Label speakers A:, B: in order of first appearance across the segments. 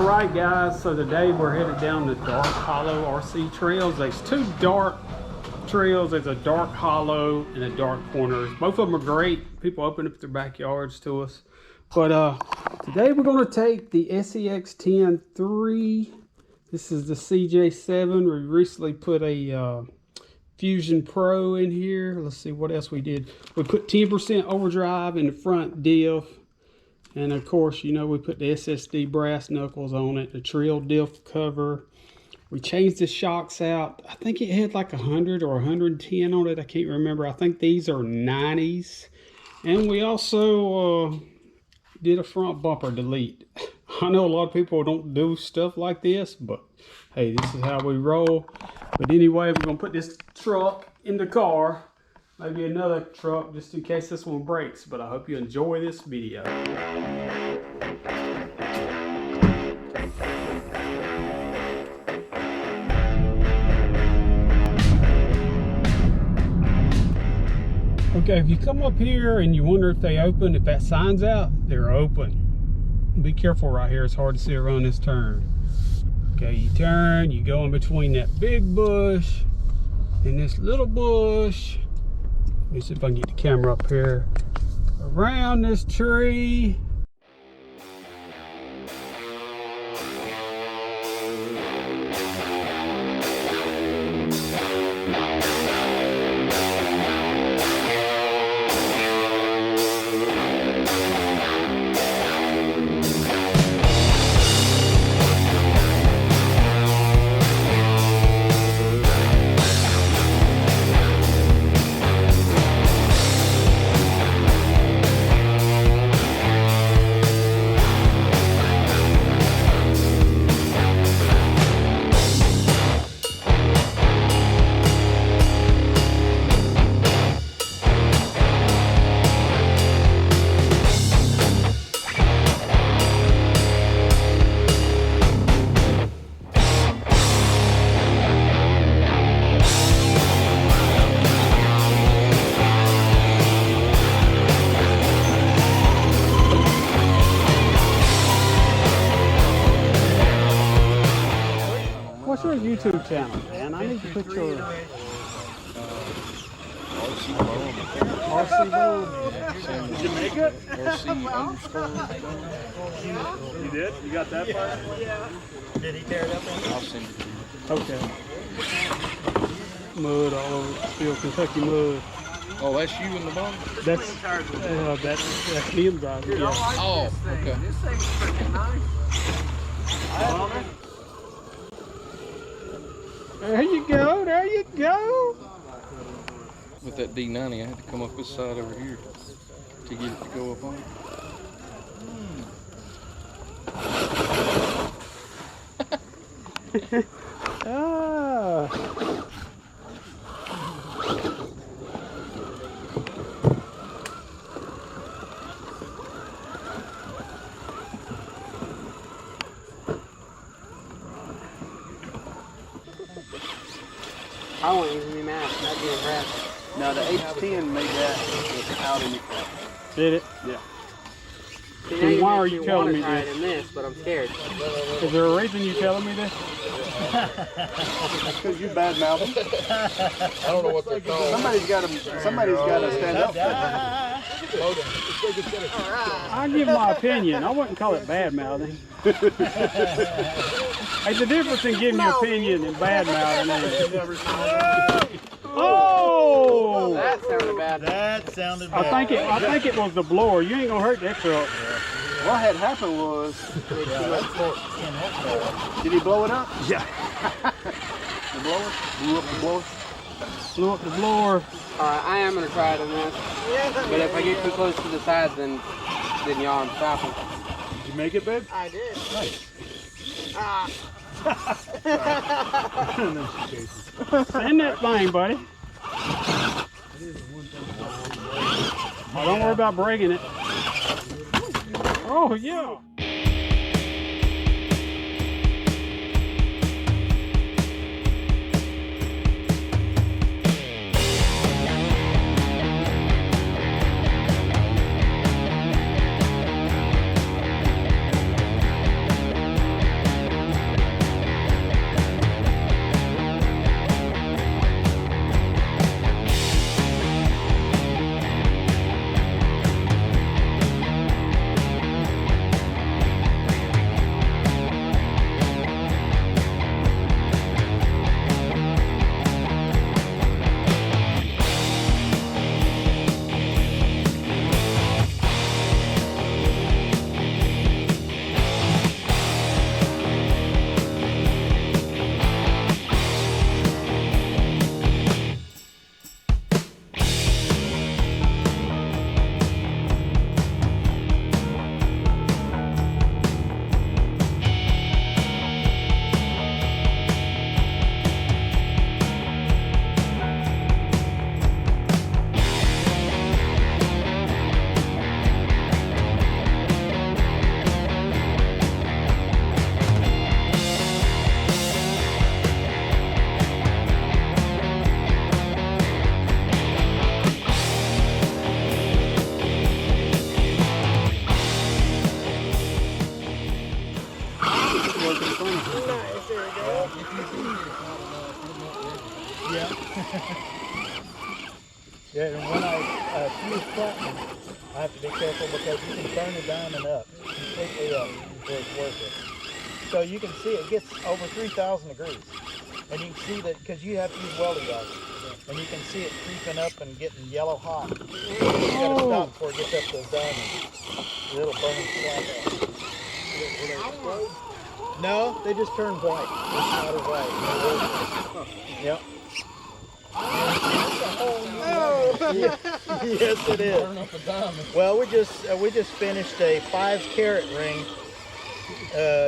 A: All right, guys, so today we're headed down the Dark Hollow RC trails. There's two dark trails. There's a dark hollow and a dark corners. Both of them are great. People open up their backyards to us. But today we're going to take the SEX10-3. This is the CJ7. We recently put a Fusion Pro in here. Let's see what else we did. We put 10% overdrive in the front diff. And of course, you know, we put the SSD brass knuckles on it, the trill diff cover. We changed the shocks out. I think it had like 100 or 110 on it. I can't remember. I think these are 90s. And we also did a front bumper delete. I know a lot of people don't do stuff like this, but hey, this is how we roll. But anyway, we're gonna put this truck in the car. Maybe another truck just in case this one breaks, but I hope you enjoy this video. Okay, if you come up here and you wonder if they open, if that sign's out, they're open. Be careful right here, it's hard to see around this turn. Okay, you turn, you go in between that big bush and this little bush. Let me see if I can get the camera up here. Around this tree. What's your YouTube channel, man? I need to put your RC Boom.
B: Did you make it?
C: RC_.
B: You did? You got that part?
C: Yeah. Did he tear it up?
B: I'll send it to you.
A: Okay. Mud all over the field, Kentucky mud.
B: Oh, that's you in the bottom?
A: That's me in the driver. Yeah.
B: Oh, okay.
C: This thing's freaking nice.
A: There you go, there you go.
B: With that D90, I had to come up this side over here to get it to go up on it.
A: Ah.
C: I won't even be mad. That'd be impressive.
D: Now the H10 made that without any crap.
A: Did it?
D: Yeah.
A: Then why are you telling me this?
C: In this, but I'm scared.
A: Is there a reason you're telling me this?
D: Because you bad mouth them.
B: I don't know what they're called.
D: Somebody's got to stand up for them.
A: I'll give my opinion. I wouldn't call it bad mouthing. Hey, the difference in giving your opinion and bad mouthing is. Oh!
C: That sounded bad.
E: That sounded bad.
A: I think it was the blower. You ain't gonna hurt that truck.
D: What had happened was, did he blow it up?
A: Yeah.
D: The blower? Blew up the blower?
A: Blew up the blower.
C: Alright, I am gonna try it on this. But if I get too close to the sides, then y'all, I'm stopping.
D: Did you make it, babe?
E: I did.
D: Nice.
A: Send that thing, buddy. Oh, don't worry about breaking it. Oh, yeah.
E: Yeah, and when I fuse platinum, I have to be careful because you can turn the diamond up, completely up, before it's worth it. So you can see it gets over 3,000 degrees. And you can see that because you have to use welding rods. And you can see it creeping up and getting yellow hot. You gotta stop before it gets up to those diamonds. It'll burn the slab off. No, they just turn white. It's not as white. Yep. Yes, it is. Well, we just finished a 5-carat ring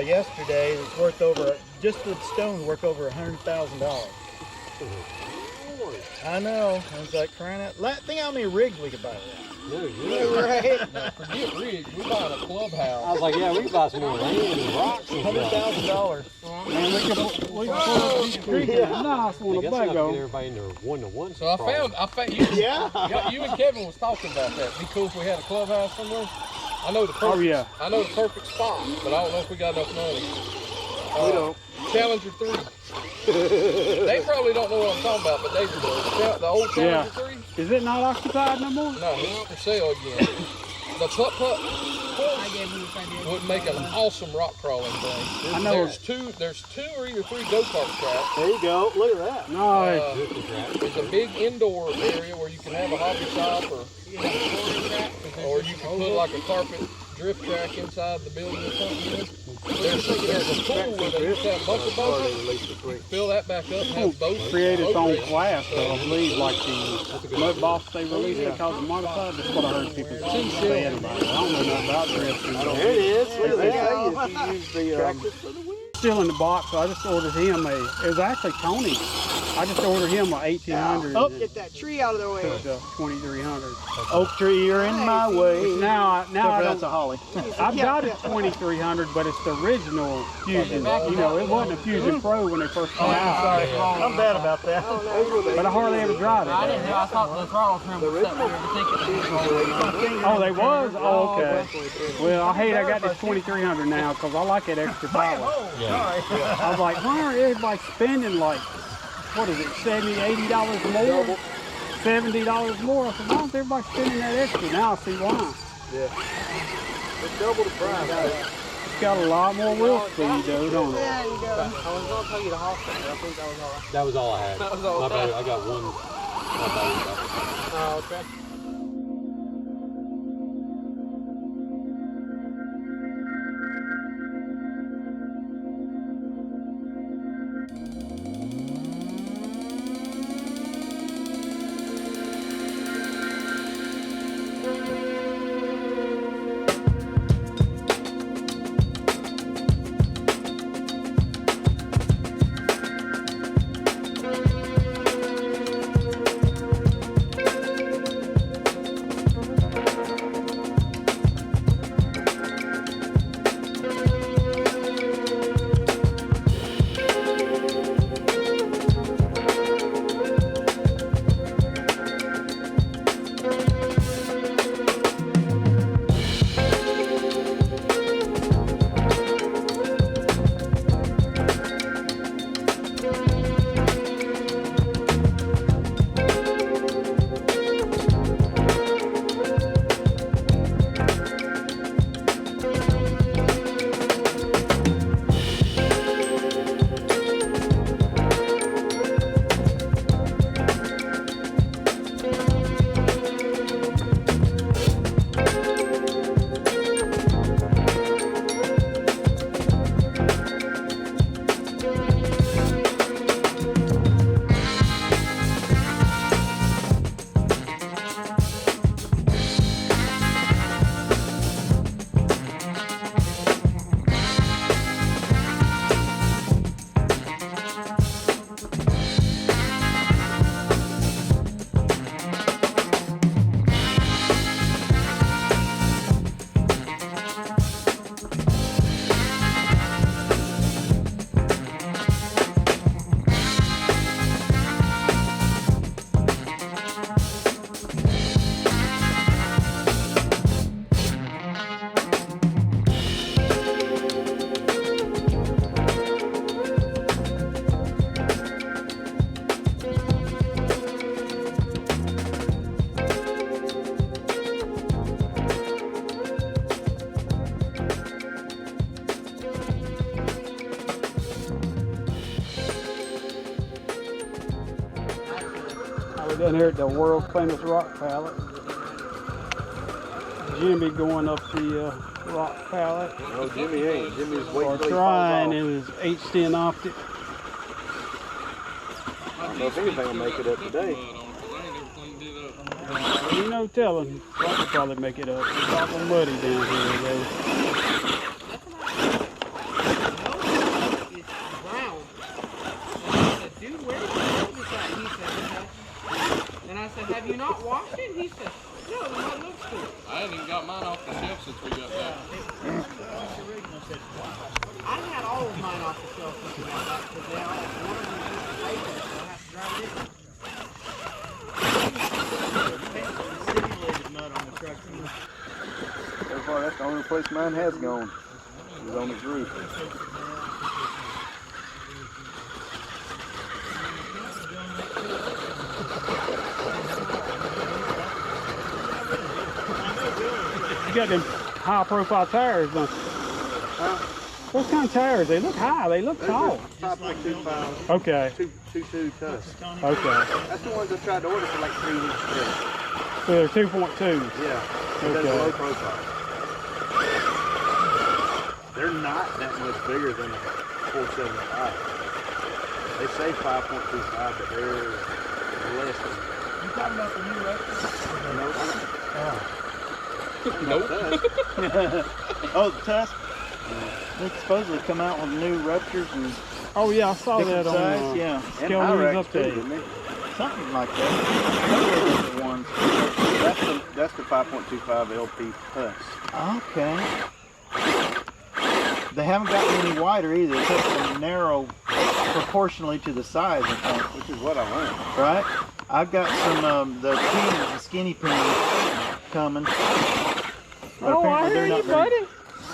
E: yesterday. It's worth over, just the stones worth over $100,000. I know. I was like crying out. Think how many rigs we could buy with that.
C: Right.
B: No, forget rigs. We're buying a clubhouse.
D: I was like, yeah, we can buy some more land and rocks and stuff.
E: $100,000.
A: Man, we can pull up these creeks. Nice one, a
D: That's enough to get
A: bago.
D: everybody in their one-to-one.
B: So I found you.
E: Yeah.
B: You and Kevin was talking about that. It'd be cool if we had a clubhouse somewhere. I know the perfect.
A: Oh, yeah.
B: I know the perfect spot, but I don't know if we got enough money.
C: We don't.
B: Challenger 3. They probably don't know what I'm talking about, but they do. The old Challenger 3.
A: Is it not occupied no more?
B: No, it's for sale again. The putt-putt would make an awesome rock crawling thing.
A: I know.
B: There's two or either 3 go-kart tracks.
E: There you go. Look at that.
A: Nice.
B: There's a big indoor area where you can have a hobby shop, or you can put like a carpet drift track inside the building or something. There's a pool where they used to have a bunch of boats. Fill that back up and have boats.
A: Create its
B: boat
A: own
B: races.
A: class, though, I believe, like the mud boss they released, they call it modified. That's what I heard people saying about it. I don't know nothing about drifting.
E: There it is. Look at that. You use the
A: Still in the box, so I just ordered him it was actually Tony. I just ordered him a 1800.
C: Oh, get that tree out of the way.
A: To 2300.
E: oak tree, you're in my way.
A: Now I
E: That's
A: don't.
E: a holly.
A: I've got it 2300, but it's the original Fusion. You know, it wasn't a Fusion Pro when they first came out.
E: Sorry, I'm bad about that.
A: But I hardly ever drive it.
C: I didn't know. I thought the throttle trim was set weird. I think it
A: Oh, they was? Oh, okay. Well, I hate I got this 2300 now because I like that extra power. I was like, why are everybody spending like, what is it, $70, $80 more? $70 more? I said, why is everybody spending that extra? Now I see why.
E: It's double the price.
A: It's got a lot more wheel speed though, don't it?
C: There you go. I was going to tell you to halt there. I think that was all right.
D: That was all I had.
C: That was all
D: My
C: right.
D: bad. I got one. My bad.
C: Oh, okay.
A: Down here at the world famous rock pallet. Jimmy going up the rock pallet.
D: No, Jimmy ain't. Jimmy's waiting
A: Or
D: till he
A: trying
D: falls
A: in his H10 Optic.
D: off. I don't know if anything will make it up today.
A: Ain't no telling. Rock will probably make it up. It's awful muddy down here, though.
C: And I said, have you not washed it? He said, no, the mud looks good.
B: I haven't even got mine off the shelf since we got back.
C: I had all of mine off the shelf since we got back because they all one of them is paper, so I have to drive it
E: Simulated mud on the truck.
D: So far, that's the only place mine has gone. Is on its roof.
A: You got them high profile tires, don't you?
D: Huh?
A: What kind of tires? They look high, they look tall.
D: 5.25,
A: Okay,
D: 2.22 tusk.
A: okay.
D: That's the ones I tried to order for like 3 weeks straight.
A: So they're 2.2s.
D: Yeah, but that's
A: Okay.
D: low profile. They're not that much bigger than a 475. They say 5.25, but they're less than.
E: You talking about the new record?
B: Nope.
E: Oh, the Tusk? They supposedly come out with new ruptures and
A: Oh yeah, I saw that
E: different
A: on
E: size. Yeah,
D: And
A: Scale
D: Hyrax
A: News
D: too,
A: update.
D: didn't they?
E: something like that. Couple of different ones.
D: That's the 5.25 LP Plus.
E: Okay. They haven't gotten any wider either. It's just been narrow proportionally to the size, I think.
D: Which is what I learned.
E: Right? I've got some the pins, the skinny pins coming. But
A: Oh, I
E: apparently
A: hear
E: they're
A: you, buddy.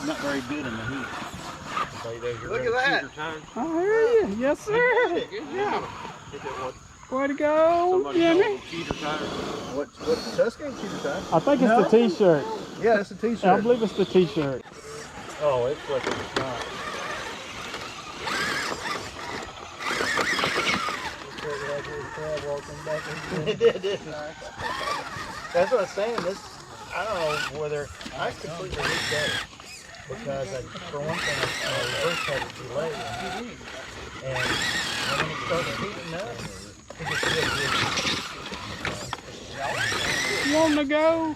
E: not very good in the heat.
D: Look at that.
A: I hear you. Yes, sir.
B: Yeah.
A: Way to go, Jimmy.
D: What's the Tuscan cheater tire?
A: I think it's the t-shirt.
D: Yeah, that's a t-shirt.
A: I believe it's the t-shirt.
E: Oh, it's flipping. It's not. It did, didn't it? That's what I was saying. This, I don't know whether I completely leaked that because for one thing, I reverse had it delayed, and when it started heating up, it just really
A: You want to go?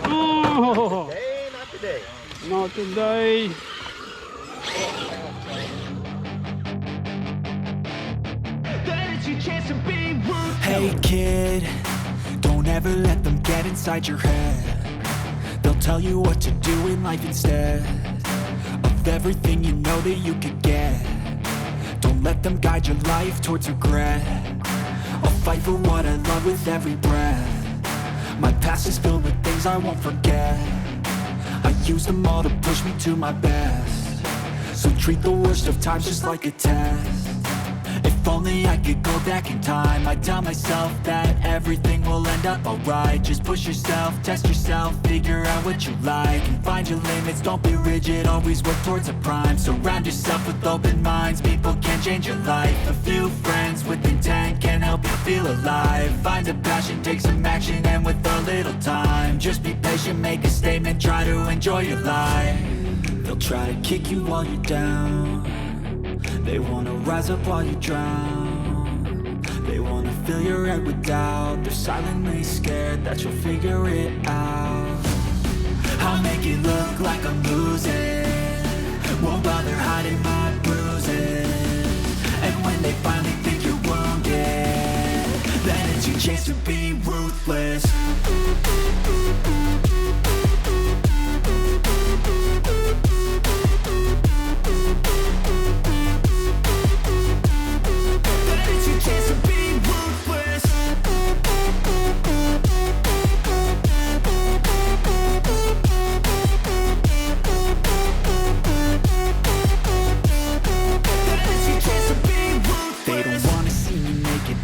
A: Oh,
E: Hey, not today.
A: not today.
F: Hey kid, don't ever let them get inside your head. They'll tell you what to do in life instead of everything you know that you could get. Don't let them guide your life towards regret. I'll fight for what I love with every breath. My past is filled with things I won't forget. I use them all to push me to my best. So treat the worst of times just like a test. If only I could go back in time, I'd tell myself that everything will end up alright. Just push yourself, test yourself, figure out what you like, and find your limits, don't be rigid, always work towards a prime. Surround yourself with open minds, people can change your life. A few friends with intent can help you feel alive. Find a passion, take some action, and with a little time, just be patient, make a statement, try to enjoy your life. They'll try to kick you while you're down. They wanna rise up while you drown. They wanna fill your head with doubt. They're silently scared that you'll figure it out. I'll make it look like I'm losing, won't bother hiding my bruises. And when they finally think you're wounded, then it's your chance to be ruthless.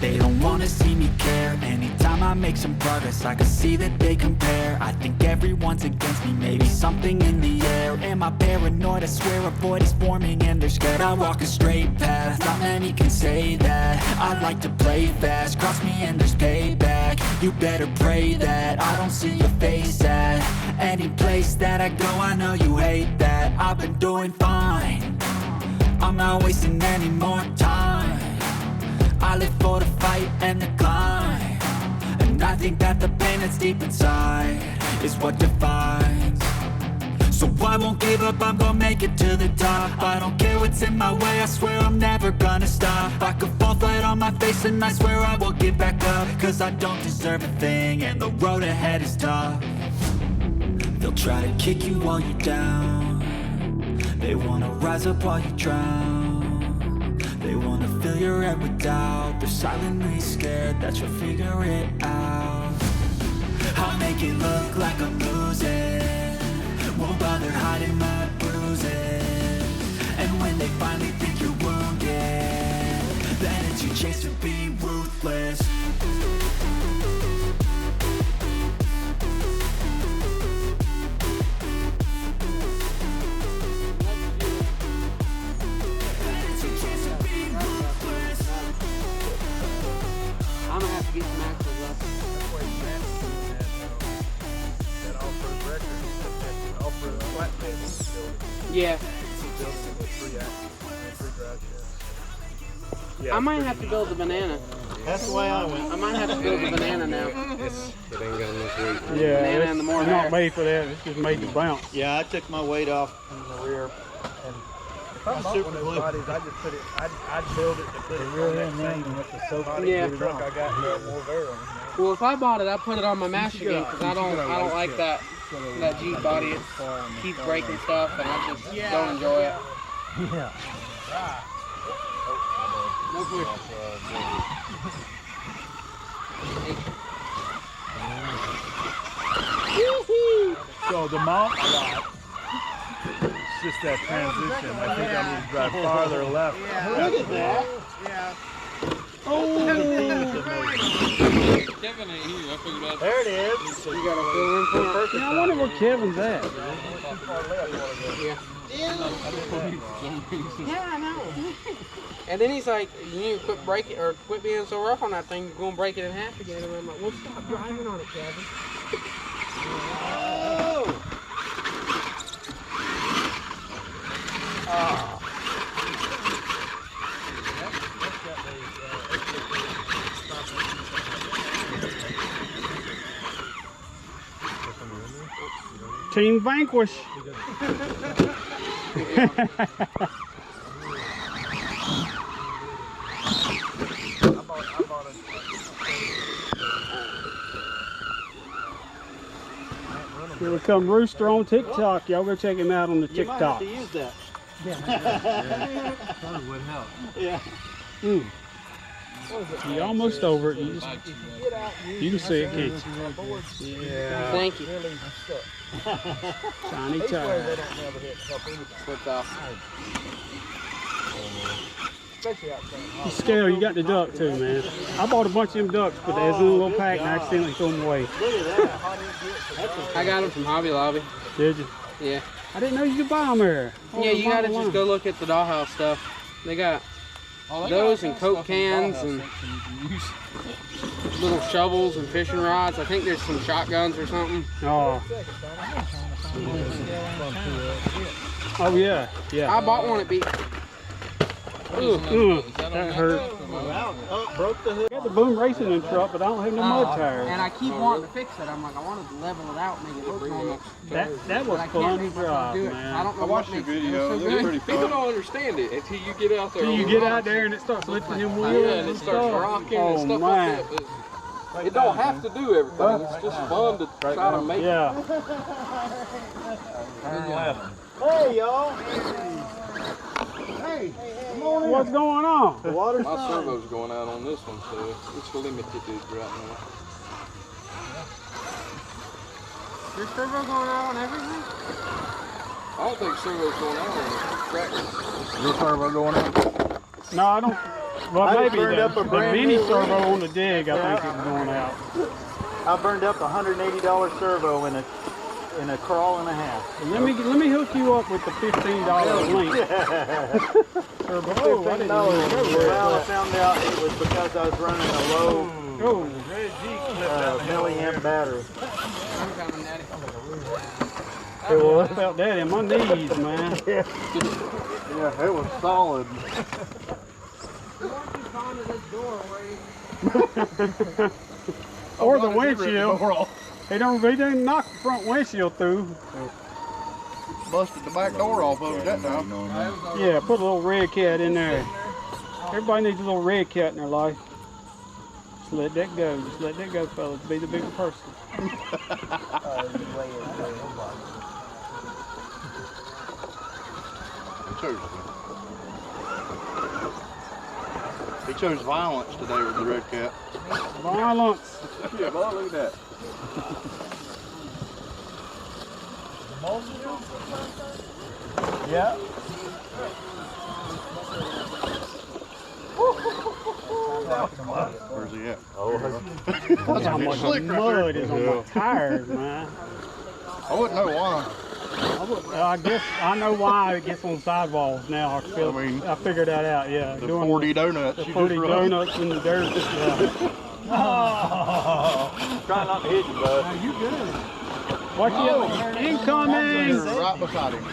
F: They don't wanna see me care. Anytime I make some progress, I see that they compare. I think everyone's against me, maybe something in the air. Am I paranoid? I swear a void is forming and they're scared. I walk a straight path, not many can say that. I like to play fast, cross me and there's payback. You better pray that I don't see your face at any place that I go. I know you hate that. I've been doing fine, I'm not wasting any more time. I live for the fight and the climb, and I think that the pain that's deep inside is what defines. So I won't give up, I'm gonna make it to the top. I don't care what's in my way, I swear I'm never gonna stop. I could fall flat on my face and I swear I will get back up, cause I don't deserve a thing and the road ahead is tough. They'll try to kick you while you're down, they wanna rise up while you drown. They wanna fill your head with doubt, they're silently scared that you'll figure it out. I'll make it look like I'm losing, won't bother hiding my bruises. And when they finally think you're wounded, then it's your chance to be ruthless.
C: I'm gonna have to get some axles up.
D: That's why Matt's doing that off-road record. That off-road flatbed building.
C: Yeah.
D: Building with 3 axles and 3 drive shafts. Yeah,
C: I might have to build the banana.
E: That's the way I went.
C: I might have to build the banana now.
D: it ain't got enough weight.
A: Yeah,
C: Banana
A: it's
C: and the more
A: not
C: hair.
A: made for that. It's just made to bounce.
E: Yeah, I took my weight off in the rear, and
D: If I bought one of those bodies, I'd just put it, I'd build it to put it on that same body
C: Yeah.
D: truck I got more Vero.
C: Well, if I bought it, I'd put it on my mash again because I don't like that Jeep body. It keeps breaking stuff, and I just don't enjoy it.
E: yeah.
C: No push.
D: So the mount I got, it's just that transition. I think I need to drive farther left.
E: Look at that.
B: Kevin ain't here. I figured out.
E: There it is.
C: You gotta fill in for the purchase.
A: Yeah, I wonder where Kevin's at.
C: Yeah, I know. And then he's like, "You need to quit breaking or quit being so rough on that thing. You're gonna break it in half again." And I'm like, "Well, stop driving on it, Kevin."
A: Team Vanquish. Here we come Rooster on TikTok. Y'all go check him out on the
E: You might have
A: TikTok.
E: to use that.
D: Probably would help.
E: Yeah.
A: You're almost over it. You can see it, can't you? Yeah.
C: Thank you.
A: Shiny tire.
C: Slipped off.
A: Scale, you got the duck too, man. I bought a bunch of them ducks, but there's a little pack and I accidentally threw them away.
E: Look at that.
C: I got them from Hobby Lobby.
A: Did you?
C: Yeah.
A: I didn't know you could buy them there.
C: Yeah, you gotta just go look at the dollhouse stuff. They got those and Coke cans and little shovels and fishing rods. I think there's some shotguns or something.
A: Oh. Oh yeah, yeah.
C: I bought one at Beach.
A: Ooh, that hurt.
E: Oh, broke the hood.
A: I got the boom racing in truck, but I don't have no mud tires.
C: And I keep wanting to fix it. I'm like, I wanted to level it out, make it look normal.
A: That was
C: But I
A: fun
C: can't
A: to
C: make myself
A: drive,
C: do it. I
A: man.
C: don't know what makes it so good.
B: People don't understand it until you get out there.
A: Till
B: on
A: you
B: the
A: get
B: rocks.
A: out there and it starts lifting them wheels
B: Yeah, and it starts
A: stuff.
B: rocking
A: Oh,
B: and stuff
A: man.
B: like that. But it don't have to do everything. It's just fun to try to make it.
A: Yeah.
E: Hey, y'all. Hey,
A: What's going on?
E: the water's
B: My
E: fine.
B: servo's going out on this one, so it's limited right now.
C: Your servo going out on everything?
B: I don't think servo's going out on the tractor.
D: Your servo going out?
A: No, I don't. Well,
E: I
A: maybe
E: burned
A: the
E: up a brand
A: mini
E: new
A: servo on the dig, I think is going out.
C: I
E: I burned up $180 servo in a crawl and a half.
A: Let me hook you up with the $15 link. Servo. Oh, I didn't know it.
E: Well, I found out it was because I was running a low milliamp battery.
C: I'm coming, Daddy.
A: It was. I felt that in my knees, man.
D: Yeah, it was solid.
A: Or the windshield. They didn't knock the front windshield through.
B: Busted the back door off of it that time.
A: Yeah, put a little red cat in there. Everybody needs a little red cat in their life. Just let that go. Just let that go, fellas. Be the bigger person.
B: He chose violence today with the red cat.
A: Violence.
B: Yeah, boy, look at that.
E: Yeah.
B: Where's he at?
A: That's how much mud is on my tires, man.
B: I wouldn't know why.
A: I guess I know why it gets on sidewalls now. I figured that out, yeah.
B: The 40 donuts.
A: The 40 donuts in the dirt. Yeah.
E: Try not to hit you, bud.
A: No, you good. Watch out. Incoming!
B: Right beside him.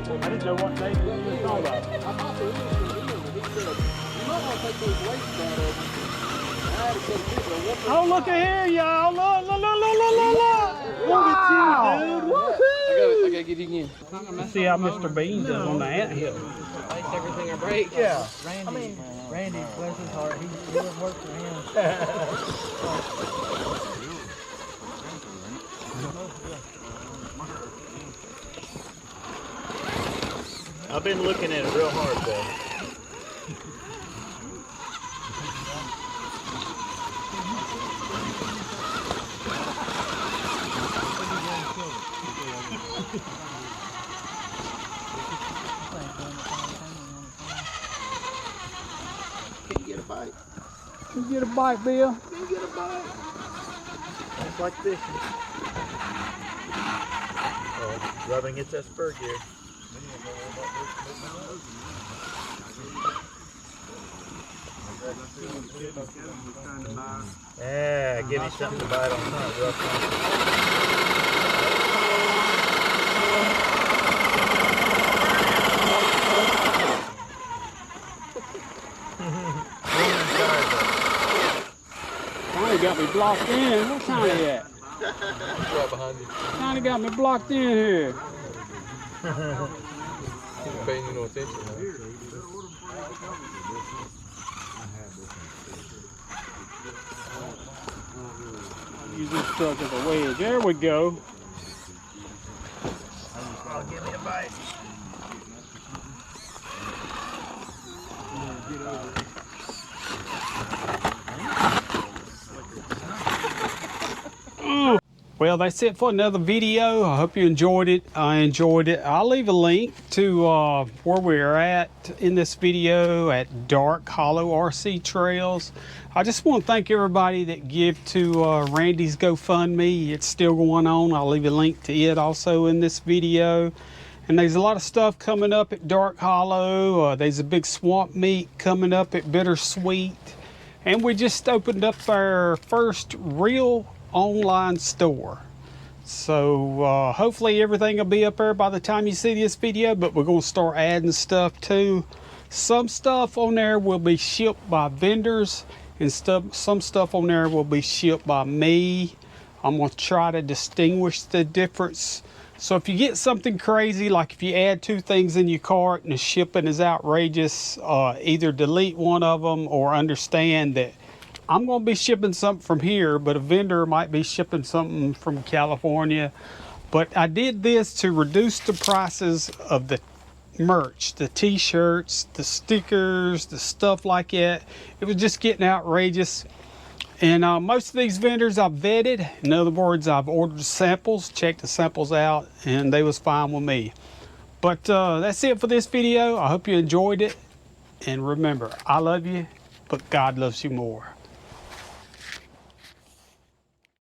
A: I didn't know what day you were talking about.
B: I thought the wheels were in, but he said, you might want to take those weights out of them. I had to put people to whoop
A: Oh, look at here, y'all. Look. Look at you, dude.
C: I gotta get you again.
A: See how Mr. Bean does on the anthill.
C: Place everything I break.
E: Yeah.
G: Randy, bless his heart, he wouldn't work for him.
E: I've been looking at it real hard though.
B: Can you get a bite?
A: You get a bite, Bill.
B: Can you get a bite?
E: It's like this. Oh, rubbing against that spur gear. Yeah, give me something to bite on. Not rough.
A: Tiny got me blocked in. Where's Tiny at?
B: Right behind you.
A: Tiny got me blocked in here.
B: He's paying you no attention now.
A: Use this truck as a wedge. There we go.
E: Oh, give me a bite.
A: Well, that's it for another video. I hope you enjoyed it. I enjoyed it. I'll leave a link to where we're at in this video at Dark Hollow RC Trails. I just want to thank everybody that give to Randy's GoFundMe. It's still going on. I'll leave a link to it also in this video. And there's a lot of stuff coming up at Dark Hollow. There's a big swamp meet coming up at Bittersweet. And we just opened up our first real online store. So hopefully everything will be up there by the time you see this video, but we're going to start adding stuff too. Some stuff on there will be shipped by vendors, and some stuff on there will be shipped by me. I'm going to try to distinguish the difference. So if you get something crazy, like if you add 2 things in your cart and the shipping is outrageous, either delete one of them or understand that I'm going to be shipping something from here, but a vendor might be shipping something from California. But I did this to reduce the prices of the merch, the t-shirts, the stickers, the stuff like that. It was just getting outrageous. And most of these vendors I've vetted. In other words, I've ordered samples, checked the samples out, and they was fine with me. But that's it for this video. I hope you enjoyed it. And remember, I love you, but God loves you more.